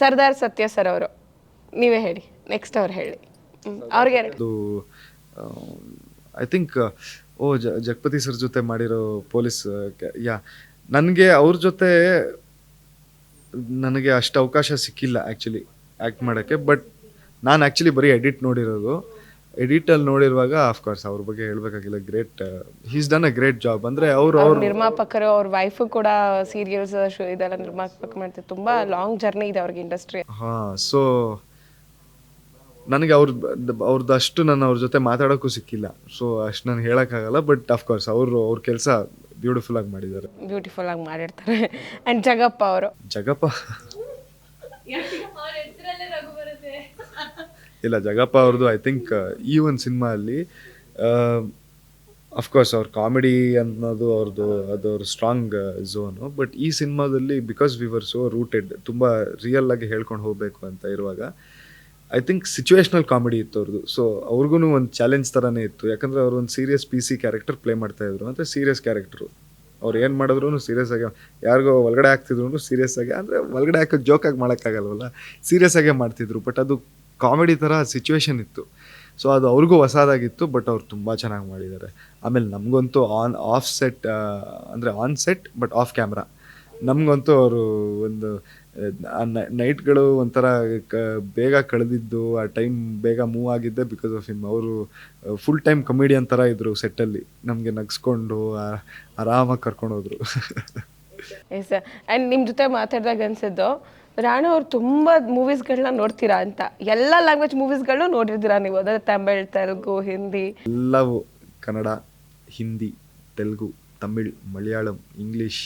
ಸರ್ದಾರ್ ಸತ್ಯ ಸರ್ ಅವರು, ನೀವೇ ಹೇಳಿ, ನೆಕ್ಸ್ಟ್ ಅವ್ರು ಹೇಳಿ. ಅವ್ರಿಗೆ ಅದು ಐ ಥಿಂಕ್ ಜಗಪತಿ ಸರ್ ಜೊತೆ ಮಾಡಿರೋ ಪೊಲೀಸ್ ಯಾ ನನಗೆ ಅವ್ರ ಜೊತೆ ನನಗೆ ಅಷ್ಟು ಅವಕಾಶ ಸಿಕ್ಕಿಲ್ಲ ಆ್ಯಕ್ಚುಲಿ ಆ್ಯಕ್ಟ್ ಮಾಡೋಕ್ಕೆ. ಬಟ್ ನಾನು ಆ್ಯಕ್ಚುಲಿ ಬರೀ ಎಡಿಟ್ ನೋಡಿರೋದು. ಎಡಿಟಲ್ಲಿ ನೋಡಿರುವಾಗ ಆಫ್ಕೋರ್ಸ್ ಅವ್ರ ಬಗ್ಗೆ ಹೇಳಬೇಕಾಗಿಲ್ಲ, great, he's done a great job. ಅಂದರೆ ಅವ್ರ ನಿರ್ಮಾಪಕರು, ಅವ್ರ ವೈಫು ಕೂಡ ಸೀರಿಯಲ್ಸ್ ಇದೆಲ್ಲ ನಿರ್ಮಾಪಕ ಮಾಡ್ತಾರೆ. ತುಂಬ ಲಾಂಗ್ ಜರ್ನಿ ಇದೆ ಅವ್ರಿಗೆ ಇಂಡಸ್ಟ್ರಿ. ಹಾಂ, ಸೊ ನನಗೆ ಅವ್ರದ್ದು ಅಷ್ಟು ನಾನು ಅವ್ರ ಜೊತೆ ಮಾತಾಡೋಕ್ಕೂ ಸಿಕ್ಕಿಲ್ಲ, ಸೊ ಅಷ್ಟು ನಾನು ಹೇಳೋಕ್ಕಾಗಲ್ಲ. ಬಟ್ ಅಫ್ಕೋರ್ಸ್ ಅವ್ರ ಕೆಲಸ ಬ್ಯೂಟಿಫುಲ್ ಆಗಿ ಮಾಡಿದ್ದಾರೆ, ಬ್ಯೂಟಿಫುಲ್ ಆಗಿ ಮಾಡಿರ್ತಾರೆ. ಆ್ಯಂಡ್ ಜಗಪ್ಪ ಅವರು, ಜಗಪ್ಪ ಇಲ್ಲ, ಜಗಪ್ಪ ಅವ್ರದ್ದು ಐ ಥಿಂಕ್ ಈ ಒಂದು ಸಿನಿಮಾ ಅಲ್ಲಿ ಅಫ್ಕೋರ್ಸ್ ಅವ್ರ ಕಾಮಿಡಿ ಅನ್ನೋದು ಅವ್ರ ಸ್ಟ್ರಾಂಗ್ ಝೋನು. ಬಟ್ ಈ ಸಿನಿಮಾದಲ್ಲಿ because we were so rooted, ತುಂಬ ರಿಯಲ್ ಆಗಿ ಹೇಳ್ಕೊಂಡು ಹೋಗಬೇಕು ಅಂತ ಇರುವಾಗ ಐ ಥಿಂಕ್ ಸಿಚುವೇಶ್ನಲ್ ಕಾಮಿಡಿ ಇತ್ತು ಅವ್ರದ್ದು. ಸೊ ಅವ್ರಿಗೂ ಒಂದು ಚಾಲೆಂಜ್ ಥರನೇ ಇತ್ತು, ಯಾಕಂದರೆ ಅವರು ಒಂದು ಸೀರಿಯಸ್ PC ಕ್ಯಾರೆಕ್ಟರ್ ಪ್ಲೇ ಮಾಡ್ತಾಯಿದ್ರು. ಅಂದರೆ ಸೀರಿಯಸ್ ಕ್ಯಾರೆಕ್ಟ್ರು, ಅವ್ರು ಏನು ಮಾಡಿದ್ರು ಸೀರಿಯಸ್ ಆಗಿ, ಯಾರಿಗೋ ಒಳಗಡೆ ಹಾಕ್ತಿದ್ರು ಸೀರಿಯಸ್ ಆಗಿ, ಅಂದರೆ ಒಳಗಡೆ ಹಾಕೋಕ್ಕೆ ಜೋಕಾಗಿ ಮಾಡೋಕ್ಕಾಗಲ್ವಲ್ಲ, ಸೀರಿಯಸ್ ಆಗೇ ಮಾಡ್ತಿದ್ರು. ಬಟ್ ಅದು ಕಾಮಿಡಿ ಥರ ಸಿಚುವೇಶನ್ ಇತ್ತು. ಸೊ ಅದು ಅವ್ರಿಗೂ ಹೊಸದಾಗಿತ್ತು, ಬಟ್ ಅವ್ರು ತುಂಬ ಚೆನ್ನಾಗಿ ಮಾಡಿದ್ದಾರೆ. ಆಮೇಲೆ ನಮಗಂತೂ ಆಫ್ ಸೆಟ್, ಅಂದರೆ on set but of camera, ನಮಗಂತೂ ಅವರು ಒಂದು ನೈಟ್ಗಳು ಒಂಥರ ಬೇಗ ಕಳೆದಿದ್ದು, ಆ ಟೈಮ್ ಬೇಗ ಮೂವ್ ಆಗಿದ್ದೆ ಬಿಕಾಸ್ ಆಫ್ ಹಿಮ್. ಅವರು ಫುಲ್ ಟೈಮ್ ಕಮಿಡಿಯನ್ ಥರ ಇದ್ದರು ಸೆಟ್ಟಲ್ಲಿ, ನಮಗೆ ನಗಿಸ್ಕೊಂಡು ಆರಾಮಾಗಿ ಕರ್ಕೊಂಡು ಹೋದ್ರು. Yes sir. ಆ್ಯಂಡ್ ನಿಮ್ಮ ಜೊತೆ ಮಾತಾಡಿದಾಗ ಅನ್ಸಿದ್ದು, ರಾಣು ಅವ್ರು ತುಂಬ ಮೂವೀಸ್ಗಳನ್ನ ನೋಡ್ತೀರಾ ಅಂತ. ಎಲ್ಲ ಲ್ಯಾಂಗ್ವೇಜ್ ಮೂವೀಸ್ಗಳನ್ನೂ ನೋಡಿರ್ತೀರಾ ನೀವು, ಅದೇ ತಮಿಳ್, ತೆಲುಗು, ಹಿಂದಿ ಎಲ್ಲವೂ, ಕನ್ನಡ, ಹಿಂದಿ, ತೆಲುಗು, ತಮಿಳ್, ಮಲಯಾಳಂ, ಇಂಗ್ಲೀಷ್,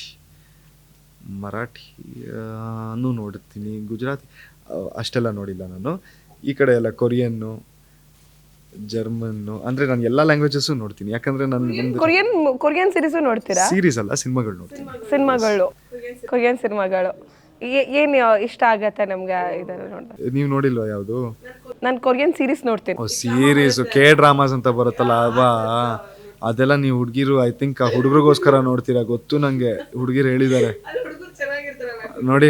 ಮರಾಠಿನೂ ನೋಡ್ತೀನಿ, ಗುಜರಾತಿ ಅಷ್ಟೆಲ್ಲ ನೋಡಿಲ್ಲ ನಾನು. ಈ ಕಡೆ ಎಲ್ಲ ಕೊರಿಯನ್ನು, ಜರ್ಮನ್ನು, ಅಂದರೆ ನಾನು ಎಲ್ಲ ಲ್ಯಾಂಗ್ವೇಜಸ್ಸು ನೋಡ್ತೀನಿ. ಯಾಕಂದರೆ ನಾನು ಕೊರಿಯನ್ ಸೀರೀಸು ನೋಡ್ತೀರಾ? ಸೀರೀಸ್ ಅಲ್ಲ, ಸಿನಿಮಾಗಳು ನೋಡ್ತೀನಿ. ಕೊರಿಯನ್ ಸಿನಿಮಾಗಳು ಏನು ಇಷ್ಟ ಆಗತ್ತೆ ನಮ್ಗೆ ಇದನ್ನು ನೋಡಿದ್ರೆ? ನೀವು ನೋಡಿಲ್ವಾ ಯಾವುದು? ನಾನು ಕೊರಿಯನ್ ಸೀರೀಸ್ ನೋಡ್ತೀನಿ. ಸೀರೀಸು ಡ್ರಾಮಾಸ್ ಅಂತ ಬರುತ್ತಲ್ಲ ಅದೆಲ್ಲ ನೀವು ಹುಡುಗಿರು ಐ ಥಿಂಕ್ ಆ ಹುಡುಗರಿಗೋಸ್ಕರ ನೋಡ್ತೀರಾ, ಗೊತ್ತು ನನಗೆ. ಹುಡುಗಿರು ಹೇಳಿದ್ದಾರೆ ನೋಡಿ,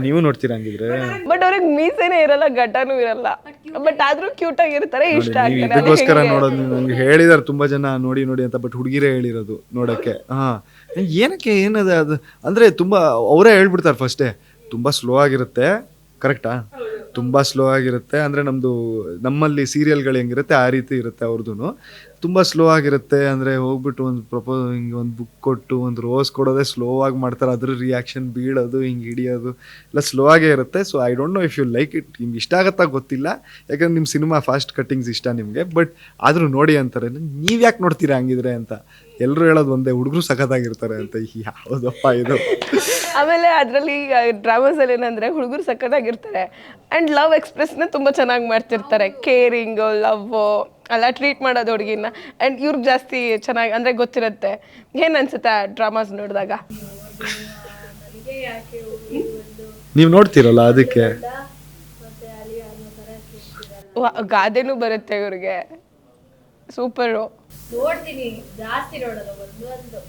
ನೀವು ನೋಡ್ತೀರಾ ಹಂಗಿದ್ರೆ. ಬಟ್ ಅವ್ರಿಗೆ ಮೀಸೆನೇ ಇರಲ್ಲ, ಗಡ್ಡನೂ ಇರಲ್ಲ, ಬಟ್ ಆದ್ರೂ ಕ್ಯೂಟ್ ಆಗಿರ್ತಾರೆ, ಇಷ್ಟ ಆಗ್ತಾರೆ. ಇದಕ್ಕೋಸ್ಕರ ನೋಡೋದು, ನಂಗೆ ಹೇಳಿದಾರೆ ತುಂಬಾ ಜನ ನೋಡಿ ನೋಡಿ ಅಂತ, ಬಟ್ ಹುಡುಗಿರೇ ಹೇಳಿರೋದು ನೋಡಕ್ಕೆ. ಏನಕ್ಕೆ ಏನದ ಅದು ಅಂದರೆ ತುಂಬ ಅವರೇ ಹೇಳ್ಬಿಡ್ತಾರೆ ಫಸ್ಟೇ, ತುಂಬ ಸ್ಲೋ ಆಗಿರುತ್ತೆ. ಕರೆಕ್ಟಾ? ತುಂಬ ಸ್ಲೋ ಆಗಿರುತ್ತೆ. ಅಂದರೆ ನಮ್ಮಲ್ಲಿ ಸೀರಿಯಲ್ಗಳು ಹೆಂಗಿರುತ್ತೆ ಆ ರೀತಿ ಇರುತ್ತೆ ಅವ್ರದ್ದು. ತುಂಬ ಸ್ಲೋ ಆಗಿರುತ್ತೆ. ಅಂದರೆ ಹೋಗ್ಬಿಟ್ಟು ಒಂದು ಹಿಂಗೆ ಒಂದು ಬುಕ್ ಕೊಟ್ಟು ಒಂದು ರೋಸ್ ಕೊಡೋದೇ ಸ್ಲೋ ಆಗಿ ಮಾಡ್ತಾರೆ, ಅದ್ರ ರಿಯಾಕ್ಷನ್ ಬೀಳೋದು, ಹಿಂಗೆ ಹಿಡಿಯೋದು ಎಲ್ಲ ಸ್ಲೋ ಆಗೇ ಇರುತ್ತೆ. So I don't know if you like it, ನಿಮ್ಗೆ ಇಷ್ಟ ಆಗುತ್ತಾ ಗೊತ್ತಿಲ್ಲ, ಯಾಕಂದ್ರೆ ನಿಮ್ಮ ಸಿನಿಮಾ ಫಾಸ್ಟ್ ಕಟ್ಟಿಂಗ್ಸ್ ಇಷ್ಟ ನಿಮಗೆ. ಬಟ್ ಆದರೂ ನೋಡಿ ಅಂತಾರೆ. ನೀವು ಯಾಕೆ ನೋಡ್ತೀರಾ ಹಂಗಿದ್ರೆ ಅಂತ ಎಲ್ಲರೂ ಹೇಳೋದು ಒಂದೇ, ಹುಡುಗರು ಸಖತ್ತಾಗಿರ್ತಾರೆ ಅಂತ. ಯಾವುದಪ್ಪ ಇದು? ಆಮೇಲೆ ಅದರಲ್ಲಿ ಡ್ರಾಮಾಸಲ್ಲಿ ಏನಂದರೆ ಹುಡುಗರು ಸಖತ್ತಾಗಿರ್ತಾರೆ ಆ್ಯಂಡ್ ಲವ್ ಎಕ್ಸ್ಪ್ರೆಸ್ನ ತುಂಬ ಚೆನ್ನಾಗಿ ಮಾಡ್ತಿರ್ತಾರೆ. ಕೇರಿಂಗು, ಲವ್ವು ಎಲ್ಲ ಟ್ರೀಟ್ ಮಾಡೋದು ಹುಡುಗಿನ. ಆ್ಯಂಡ್ ಇವ್ರಿಗೆ ಜಾಸ್ತಿ ಚೆನ್ನಾಗಿ ಅಂದರೆ ಗೊತ್ತಿರುತ್ತೆ. ಏನು ಅನ್ಸುತ್ತೆ ಡ್ರಾಮಾಸ್ ನೋಡಿದಾಗ? ನೀವು ನೋಡ್ತೀರಲ್ಲ ಅದಕ್ಕೆ ಗಾದೆನೂ ಬರುತ್ತೆ ಇವ್ರಿಗೆ. ಸೂಪರು. ನೋಡ್ತೀನಿ, ಜಾಸ್ತಿ ನೋಡೋದು ಒಂದು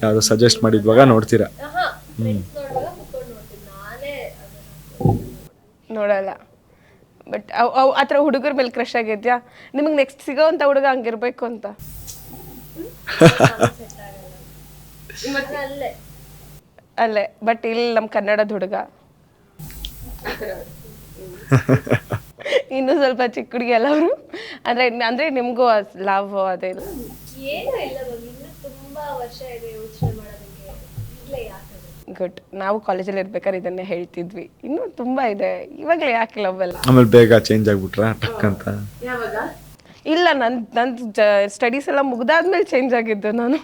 ಯಾರು ಸಜೆಸ್ಟ್ ಮಾಡಿದ್ವಾಗ ನೋಡ್ತೀರಾ? ನಾನೇ ನೋಡಲ್ಲ. ಬಟ್ ಆ ಥರ ಹುಡುಗರ ಮೇಲೆ ಕ್ರಶ್ ಆಗಿದ್ಯಾ ನಿಮಗೆ? ನೆಕ್ಸ್ಟ್ ಸಿಗೋವಂಥ ಹುಡುಗ ಹಂಗಿರ್ಬೇಕು ಅಂತ? ಅಲ್ಲೇ ಬಟ್ ಇಲ್ಲಿ ನಮ್ಮ ಕನ್ನಡದ ಹುಡುಗ ಇನ್ನೂ ಸ್ವಲ್ಪ ಚಿಕ್ಕ ಹುಡುಗಿ ಅಲ್ಲ ಅವರು. ಅಂದರೆ ನಿಮಗೂ ಲವ್ ಅದೇ ಇಲ್ಲ? ಏನೂ ಇಲ್ಲ, ಇನ್ನು ತುಂಬಾ ವರ್ಷ ಇದೆ ಯೋಚನೆ ಮಾಡೋದಕ್ಕೆ. ಈಗಲೇ ಯಾಕೆ? ಗುಡ್. ನಾವು ಕಾಲೇಜಲ್ಲಿ ಇರ್ಬೇಕಾದ್ರೆ ಇದನ್ನೇ ಹೇಳ್ತಿದ್ವಿ, ಇನ್ನೂ ತುಂಬಾ ಇದೆ, ಇವಾಗಲೇ ಯಾಕೆ ಲವ್ ಅಲ್ಲ? ಆಮೇಲೆ ಬೇಗ ಚೇಂಜ್ ಆಗ್ಬಿಟ್ರಾ ಟಕ್ ಅಂತ? ಇಲ್ಲ, ನನ್ನ ಸ್ಟಡೀಸ್ ಎಲ್ಲ ಮುಗ್ದಾದ್ಮೇಲೆ ಚೇಂಜ್ ಆಗಿದ್ದು ನಾನು.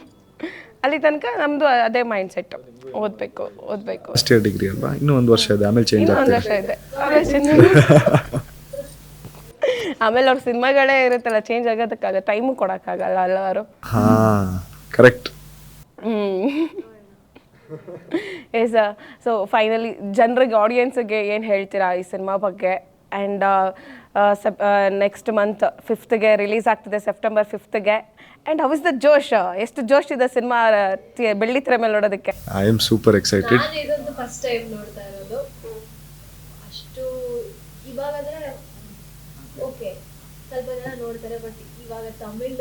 ಅಲ್ಲಿ ತನಕ ನಮ್ಮದು ಅದೇ ಮೈಂಡ್ ಸೆಟ್, ಓದಬೇಕು. ಫಸ್ಟ್ ಇಯರ್ ಡಿಗ್ರಿ ಅಲ್ವಾ, ಇನ್ನೂ ಒಂದು ವರ್ಷ ಇದೆ, ಆಮೇಲೆ ಚೇಂಜ್ ಒಂದು ವರ್ಷ ಇದೆ, ಆಮೇಲೆ ಅವ್ರ ಸಿನಿಮಾಗಳೇ ಇರುತ್ತಲ್ಲ, ಚೇಂಜ್ ಆಗೋದಕ್ಕಾಗ ಟೈಮು ಕೊಡೋಕ್ಕಾಗಲ್ಲ ಅಲ್ಲವರು. ಕರೆಕ್ಟ್. ಎಸ್. ಸೊ ಫೈನಲಿ ಜನರಿಗೆ, ಆಡಿಯನ್ಸ್ಗೆ ಏನು ಹೇಳ್ತೀರಾ ಈ ಸಿನಿಮಾ ಬಗ್ಗೆ? ಆ್ಯಂಡ್ ನೆಕ್ಸ್ಟ್ ಮಂತ್ 5ಗೆ ರಿಲೀಸ್ ಆಗ್ತಿದೆ, ಸೆಪ್ಟೆಂಬರ್ 5ಗೆ. And how is the josh, ಎಷ್ಟು ಜೋಶ್ ಇದೆ ಸಿನಿಮಾ ಬೆಳ್ಳಿ ತೆರೆ ಮೇಲೆ ನೋಡೋದಕ್ಕೆ? I am super excited. ನಾನು ಇದೊಂದು ಫಸ್ಟ್ ಟೈಮ್ ನೋಡ್ತಾ ಇರೋದು. ಅಷ್ಟು ಇವಾಗಾದ್ರೆ ಓಕೆ ಸ್ವಲ್ಪ ಜನ ನೋಡ್ತಾರೆ, ಬಟ್ ಇವಾಗ ತಮಿಳ್,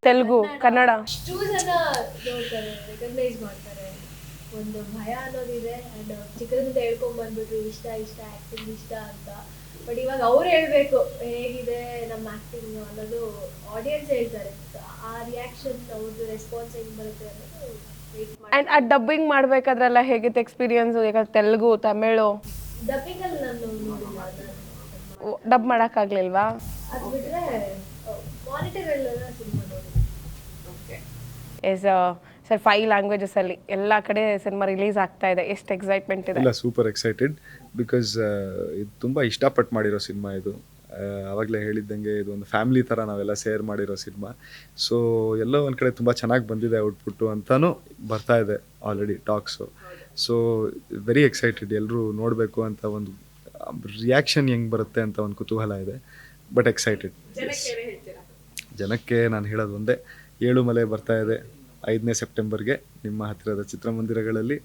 ತೆಲುಗು, ಕನ್ನಡ ಅಷ್ಟು ಜನ ನೋಡ್ತಾರೆ, ರೆಕಗ್ನೈಸ್ ಮಾಡ್ತಾರೆ. ಒಂದು ಭಯ ಅನ್ನೋದಿದೆ. ಆ್ಯಂಡ್ ಚಿಕ್ಕದಿಂದ ಹೇಳ್ಕೊಂಡ್ ಬಂದ್ಬಿಟ್ರು ಇಷ್ಟ ಆ್ಯಕ್ಟಿಂಗ್ ಇಷ್ಟ ಅಂತ. ಬಟ್ ಇವಾಗ ಅವ್ರು ಹೇಳ್ಬೇಕು ಹೇಗಿದೆ ನಮ್ಮ ಆ್ಯಕ್ಟಿಂಗ್ ಅನ್ನೋದು, ಆಡಿಯನ್ಸ್ ಹೇಳ್ತಾರೆ. ಆ ರಿಯಾಕ್ಷನ್, ಅವ್ರದ್ದು ರೆಸ್ಪಾನ್ಸ್ ಹೆಂಗೆ ಬರುತ್ತೆ ಅನ್ನೋದು ವೇಟ್ ಮಾಡಿ. ಆ್ಯಂಡ್ ಆ ಡಬ್ಬಿಂಗ್ ಮಾಡಬೇಕಾದ್ರೆಲ್ಲ ಹೇಗಿತ್ತು ಎಕ್ಸ್ಪೀರಿಯನ್ಸು? ಈಗ ತೆಲುಗು, ತಮಿಳು ಡಬ್ಬಿಂಗಲ್ಲಿ ನಾನು ನೋಡಿಲ್ಲ, ಡಬ್ ಮಾಡೋಕ್ಕಾಗಲಿಲ್ವಾ? ಅದು ಬಿಟ್ಟರೆ ಮಾನಿಟರಲ್ಲೆಲ್ಲ ಸಿನಿಮಾ ನೋಡಿದೆ. ಎಸ್ ಸರ್, 5 ಲ್ಯಾಂಗ್ವೇಜಸಲ್ಲಿ ಎಲ್ಲ ಕಡೆ ಸಿನಿಮಾ ರಿಲೀಸ್ ಆಗ್ತಾ ಇದೆ, ಎಷ್ಟು ಎಕ್ಸೈಟ್ಮೆಂಟ್ ಇದೆ? ಇಲ್ಲ, ಸೂಪರ್ ಎಕ್ಸೈಟೆಡ್. ಬಿಕಾಸ್ ಇದು ತುಂಬ ಇಷ್ಟಪಟ್ಟು ಮಾಡಿರೋ ಸಿನಿಮಾ ಇದು. ಆವಾಗಲೇ ಹೇಳಿದ್ದಂಗೆ ಇದು ಒಂದು ಫ್ಯಾಮಿಲಿ ಥರ ನಾವೆಲ್ಲ ಸೇರ್ ಮಾಡಿರೋ ಸಿನಿಮಾ. ಸೊ ಎಲ್ಲೋ ಒಂದು ಕಡೆ ತುಂಬ ಚೆನ್ನಾಗಿ ಬಂದಿದೆ ಔಟ್ಪುಟ್ಟು ಅಂತಲೂ ಬರ್ತಾ ಇದೆ already talks. So very excited, ಎಲ್ಲರೂ ನೋಡಬೇಕು ಅಂತ ಒಂದು ರಿಯಾಕ್ಷನ್ ಹೆಂಗೆ ಬರುತ್ತೆ ಅಂತ ಒಂದು ಕುತೂಹಲ ಇದೆ. But excited. ಜನಕ್ಕೆ ನಾನು ಹೇಳೋದು ಒಂದೇ, ಏಳುಮಲೆ ಬರ್ತಾ ಇದೆ 5ನೇ ಸೆಪ್ಟೆಂಬರ್ಗೆ ನಿಮ್ಮ ಹತ್ತಿರದ ಚಿತ್ರಮಂದಿರಗಳಲ್ಲಿ.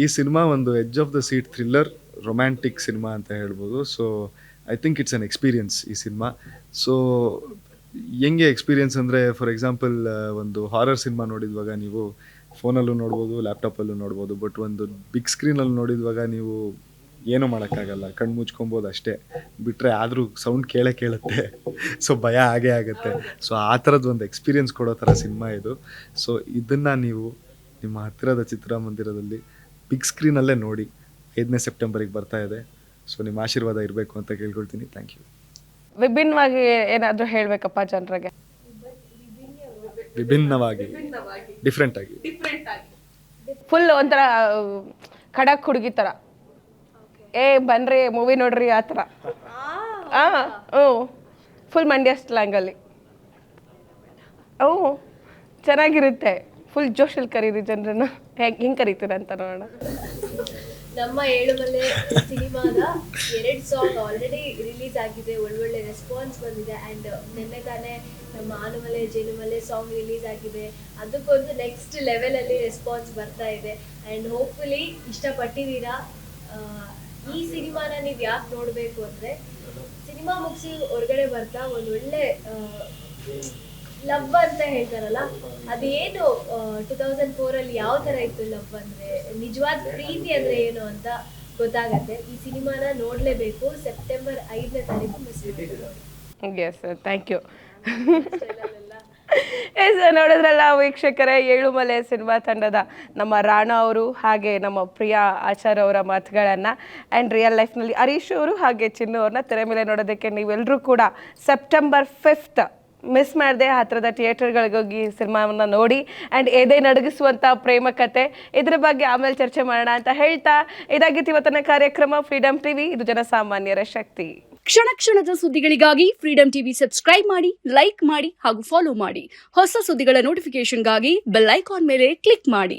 ಈ ಸಿನಿಮಾ ಒಂದು edge of the seat thriller romantic cinema ಅಂತ ಹೇಳ್ಬೋದು. So I think it's an experience ಈ ಸಿನಿಮಾ. ಸೊ ಹೆಂಗೆ ಎಕ್ಸ್ಪೀರಿಯನ್ಸ್ ಅಂದರೆ, ಫಾರ್ ಎಕ್ಸಾಂಪಲ್ ಒಂದು ಹಾರರ್ ಸಿನಿಮಾ ನೋಡಿದ್ವಾಗ ನೀವು ಫೋನಲ್ಲೂ ನೋಡ್ಬೋದು, ಲ್ಯಾಪ್ಟಾಪಲ್ಲೂ ನೋಡ್ಬೋದು. ಬಟ್ ಒಂದು ಬಿಗ್ ಸ್ಕ್ರೀನಲ್ಲಿ ನೋಡಿದ್ವಾಗ ನೀವು ಏನೂ ಮಾಡೋಕ್ಕಾಗಲ್ಲ, ಕಣ್ಣು ಮುಚ್ಕೊಬೋದು ಅಷ್ಟೇ, ಬಿಟ್ಟರೆ ಆದರೂ ಸೌಂಡ್ ಕೇಳುತ್ತೆ. ಸೊ ಭಯ ಆಗೇ ಆಗುತ್ತೆ. ಸೊ ಆ ಥರದ್ದು ಒಂದು ಎಕ್ಸ್ಪೀರಿಯನ್ಸ್ ಕೊಡೋ ಥರ ಸಿನಿಮಾ ಇದು. ಸೊ ಇದನ್ನು ನೀವು ನಿಮ್ಮ ಹತ್ತಿರದ ಚಿತ್ರಮಂದಿರದಲ್ಲಿ ಬಿಗ್ ಸ್ಕ್ರೀನಲ್ಲೇ ನೋಡಿ. 5ನೇ ಸೆಪ್ಟೆಂಬರಿಗೆ ಬರ್ತಾ ಇದೆ. ಸೊ ನಿಮ್ಮ ಆಶೀರ್ವಾದ ಇರಬೇಕು ಅಂತ ಕೇಳ್ಕೊಳ್ತೀನಿ. Thank you. ವಿಭಿನ್ನವಾಗಿ ಏನಾದರೂ ಹೇಳಬೇಕಪ್ಪ ಜನರಿಗೆ? ವಿಭಿನ್ನವಾಗಿ, ಡಿಫ್ರೆಂಟ್ ಆಗಿ, ಫುಲ್ ಒಂಥರ ಖಡಕ್ ಹುಡುಗಿ ಥರ, ಬನ್ರಿ ಮೂವಿ ನೋಡ್ರಿ ಆ ಥರ. ಫುಲ್ ಮಂಡ್ಯ ಸ್ಲ್ಯಾಂಗಲ್ಲಿ. ಚೆನ್ನಾಗಿರುತ್ತೆ. ಫುಲ್ ಜೋಶಲ್ಲಿ ಕರೀರಿ ಜನರನ್ನ. ಹಿಂಗೆ ಕರೀತೀರ ಅಂತ ನೋಡೋಣ. ನಮ್ಮ ಏಳುಮಲೆ ಸಿನಿಮಾದ 2 ಸಾಂಗ್ ಆಲ್ರೆಡಿ ರಿಲೀಸ್ ಆಗಿದೆ, ಒಳ್ಳೊಳ್ಳೆ ರೆಸ್ಪಾನ್ಸ್ ಬಂದಿದೆ. ಆ್ಯಂಡ್ ನಿನ್ನೆ ತಾನೇ ನಮ್ಮ ಆನುಮಲೆ ಜೇನುಮಲೆ ಸಾಂಗ್ ರಿಲೀಸ್ ಆಗಿದೆ. ಅದಕ್ಕೊಂದು ನೆಕ್ಸ್ಟ್ ಲೆವೆಲಲ್ಲಿ ರೆಸ್ಪಾನ್ಸ್ ಬರ್ತಾ ಇದೆ. ಆ್ಯಂಡ್ ಹೋಪ್ಫುಲಿ ಇಷ್ಟಪಟ್ಟಿದ್ದೀರಾ. ಈ ಸಿನಿಮಾನ ನೀವು ಯಾಕೆ ನೋಡಬೇಕು ಅಂದರೆ, ಸಿನಿಮಾ ಮುಗಿಸಿ ಹೊರಗಡೆ ಬರ್ತಾ ಒಂದು ಒಳ್ಳೆ ಲವ್ ಅಂತ ಹೇಳ್ತಾರಲ್ಲ, ಅದೇನು 2004 ಯಾವ ಥರ ಇತ್ತು ಲವ್ ಅಂದರೆ, ನಿಜವಾದ ಪ್ರೀತಿ ಅಂದರೆ ಏನು ಅಂತ ಗೊತ್ತಾಗತ್ತೆ. ಈ ಸಿನಿಮಾನ ನೋಡಲೇಬೇಕು. ಸೆಪ್ಟೆಂಬರ್ 5ನೇ ತಾರೀಕು ಮಿಸ್ ಮಾಡಿ. Yes sir, thank you. Yes, ನೋಡಿದ್ರಲ್ಲ ವೀಕ್ಷಕರೇ, ಏಳುಮಲೆ ಸಿನಿಮಾ ತಂಡದ ನಮ್ಮ ರಾಣಾ ಅವರು ಹಾಗೆ ನಮ್ಮ ಪ್ರಿಯಾ ಆಚಾರ್ಯ ಅವರ ಮಾತುಗಳನ್ನು. ಆ್ಯಂಡ್ ರಿಯಲ್ ಲೈಫ್ನಲ್ಲಿ ಹರೀಶ್ ಅವರು ಹಾಗೆ ಚಿನ್ನು ಅವ್ರನ್ನ ತೆರೆ ಮೇಲೆ ನೋಡೋದಕ್ಕೆ ನೀವೆಲ್ಲರೂ ಕೂಡ ಸೆಪ್ಟೆಂಬರ್ 5th ಮಿಸ್ ಮಾಡದೆ ಹತ್ತಿರದ ಥಿಯೇಟರ್ಗಳಿಗೋಗಿ ಸಿನಿಮಾವನ್ನು ನೋಡಿ. ಆ್ಯಂಡ್ ಎದೆ ನಡಗಿಸುವಂಥ ಪ್ರೇಮ ಕತೆ, ಇದ್ರ ಬಗ್ಗೆ ಆಮೇಲೆ ಚರ್ಚೆ ಮಾಡೋಣ ಅಂತ ಹೇಳ್ತಾ, ಇದಾಗಿತ್ತು ಇವತ್ತಿನ ಕಾರ್ಯಕ್ರಮ ಫ್ರೀಡಮ್ ಟಿವಿ, ಇದು ಜನಸಾಮಾನ್ಯರ ಶಕ್ತಿ. ಕ್ಷಣ ಕ್ಷಣದ ಸುದ್ದಿಗಳಿಗಾಗಿ ಫ್ರೀಡಮ್ ಟಿವಿ ಸಬ್ಸ್ಕ್ರೈಬ್ ಮಾಡಿ, ಲೈಕ್ ಮಾಡಿ ಹಾಗೂ ಫಾಲೋ ಮಾಡಿ. ಹೊಸ ಸುದ್ದಿಗಳ ನೋಟಿಫಿಕೇಶನ್ಗಾಗಿ ಬೆಲ್ ಐಕಾನ್ ಮೇಲೆ ಕ್ಲಿಕ್ ಮಾಡಿ.